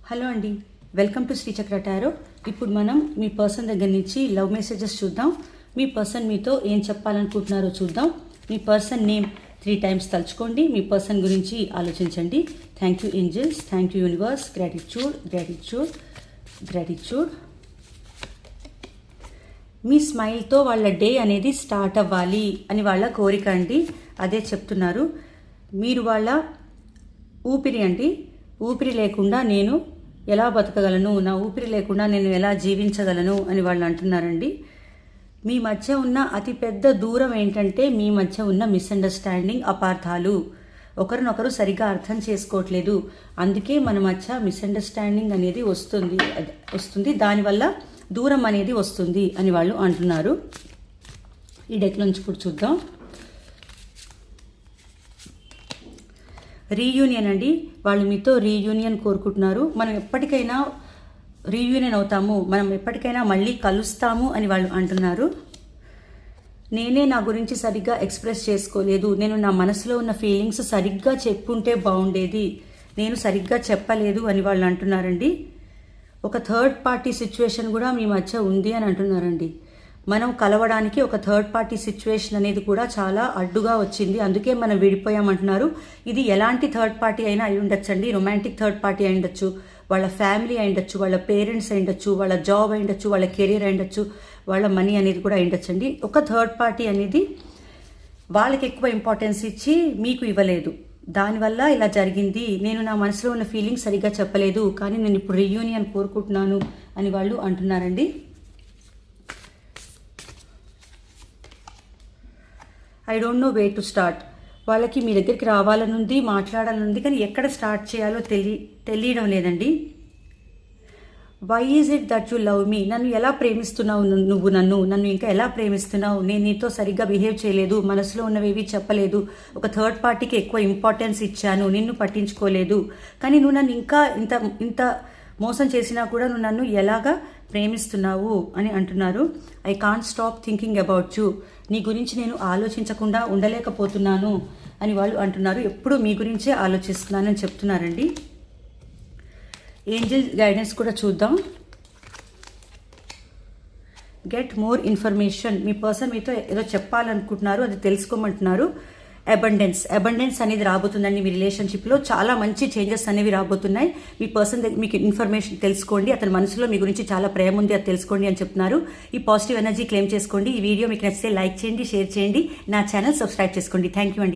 Hello అండి, welcome to Sri Chakra tarot. ఇప్పుడు మనం మీ పర్సన్ దగ్గర నుంచి లవ్ మెసేజెస్ చూద్దాం. మీ పర్సన్ మీతో ఏం చెప్పాలనుకుంటున్నారో చూద్దాం. మీ పర్సన్ నేమ్ 3 times తలుచుకోండి. మీ పర్సన్ గురించి ఆలోచించండి. Thank you angels, thank you universe, gratitude gratitude gratitude. మీ స్మైల్తో వాళ్ళ డే అనేది స్టార్ట్ అవ్వాలి అని వాళ్ళ కోరిక అండి. అదే చెప్తున్నారు. మీరు వాళ్ళ ఊపిరి అండి. ఊపిరి లేకుండా నేను ఎలా బతకగలను, నా ఊపిరి లేకుండా నేను ఎలా జీవించగలను అని వాళ్ళు అంటున్నారండి. మీ మధ్య ఉన్న అతిపెద్ద దూరం ఏంటంటే మీ మధ్య ఉన్న మిస్అండర్స్టాండింగ్, అపార్థాలు. ఒకరినొకరు సరిగ్గా అర్థం చేసుకోవట్లేదు. అందుకే మన మధ్య మిస్అండర్స్టాండింగ్ అనేది వస్తుంది. దానివల్ల దూరం అనేది వస్తుంది అని వాళ్ళు అంటున్నారు. ఈ డెక్ నుంచి ఇప్పుడు చూద్దాం. రీయూనియన్ అండి. వాళ్ళు మీతో రీయూనియన్ కోరుకుంటున్నారు. మనం ఎప్పటికైనా రీయూనియన్ అవుతాము, మనం ఎప్పటికైనా మళ్ళీ కలుస్తాము అని వాళ్ళు అంటున్నారు. నేనే నా గురించి సరిగ్గా ఎక్స్ప్రెస్ చేసుకోలేదు, నేను నా మనసులో ఉన్న ఫీలింగ్స్ సరిగ్గా చెప్పుంటే బాగుండేది, నేను సరిగ్గా చెప్పలేదు అని వాళ్ళు అంటున్నారండి. ఒక థర్డ్ పార్టీ సిచ్యువేషన్ కూడా మీ మధ్య ఉంది అని అంటున్నారండి. మనం కలవడానికి ఒక థర్డ్ పార్టీ సిచ్యువేషన్ అనేది కూడా చాలా అడ్డుగా వచ్చింది, అందుకే మనం విడిపోయామంటున్నారు. ఇది ఎలాంటి థర్డ్ పార్టీ అయినా అయి ఉండొచ్చండి. రొమాంటిక్ థర్డ్ పార్టీ అయి ఉండొచ్చు, వాళ్ళ ఫ్యామిలీ అయి ఉండొచ్చు, వాళ్ళ పేరెంట్స్ అయి ఉండొచ్చు, వాళ్ళ జాబ్ అయి ఉండొచ్చు, వాళ్ళ కెరీర్ అయి ఉండొచ్చు, వాళ్ళ మనీ అనేది కూడా అయి ఉండొచ్చండి. ఒక థర్డ్ పార్టీ అనేది వాళ్ళకి ఎక్కువ ఇంపార్టెన్స్ ఇచ్చి మీకు ఇవ్వలేదు, దానివల్ల ఇలా జరిగింది. నేను నా మనసులో ఉన్న ఫీలింగ్స్ సరిగ్గా చెప్పలేదు, కానీ నేను ఇప్పుడు రీయూనియన్ కోరుకుంటున్నాను అని వాళ్ళు అంటున్నారండి. I don't know way to start. వాళ్ళకి మీ దగ్గరికి రావాలనుంది, మాట్లాడాలనుంది, కానీ ఎక్కడ స్టార్ట్ చేయాలో తెలియడం లేదండి. Why is it that you love me? నన్ను ఎలా ప్రేమిస్తున్నావు నువ్వు? నన్ను ఇంకా ఎలా ప్రేమిస్తున్నావు? నేను నీతో సరిగ్గా బిహేవ్ చేయలేదు, మనసులో ఉన్నవేవి చెప్పలేదు, ఒక థర్డ్ పార్టీకి ఎక్కువ ఇంపార్టెన్స్ ఇచ్చాను, నిన్ను పట్టించుకోలేదు, కానీ నువ్వు నన్ను ఇంకా ఇంత మోసం చేసినా కూడా నువ్వు నన్ను ఎలాగా ప్రేమిస్తున్నావు అని అంటున్నారు. I can't stop thinking about you. నీ గురించి నేను ఆలోచించకుండా ఉండలేకపోతున్నాను అని వాళ్ళు అంటున్నారు. ఎప్పుడు మీ గురించే ఆలోచిస్తున్నానని చెప్తున్నారండి. ఏంజల్ గైడెన్స్ కూడా చూద్దాం. Get more information. మీ పర్సన్ మీతో ఏదో చెప్పాలనుకుంటున్నారు, అది తెలుసుకోమంటున్నారు. అబండెన్స్ అనేది రాబోతుందండి. మీ రిలేషన్షిప్లో చాలా మంచి చేంజెస్ అనేవి రాబోతున్నాయి. మీ పర్సన్ మీకు ఇన్ఫర్మేషన్ తెలుసుకోండి, అతని మనసులో మీ గురించి చాలా ప్రేమ ఉంది, అది తెలుసుకోండి అని చెప్తున్నారు. ఈ పాజిటివ్ ఎనర్జీ క్లెయిమ్ చేసుకోండి. ఈ వీడియో మీకు నచ్చితే లైక్ చేయండి, షేర్ చేయండి, నా ఛానల్ సబ్స్క్రైబ్ చేసుకోండి. థ్యాంక్ యూ అండి.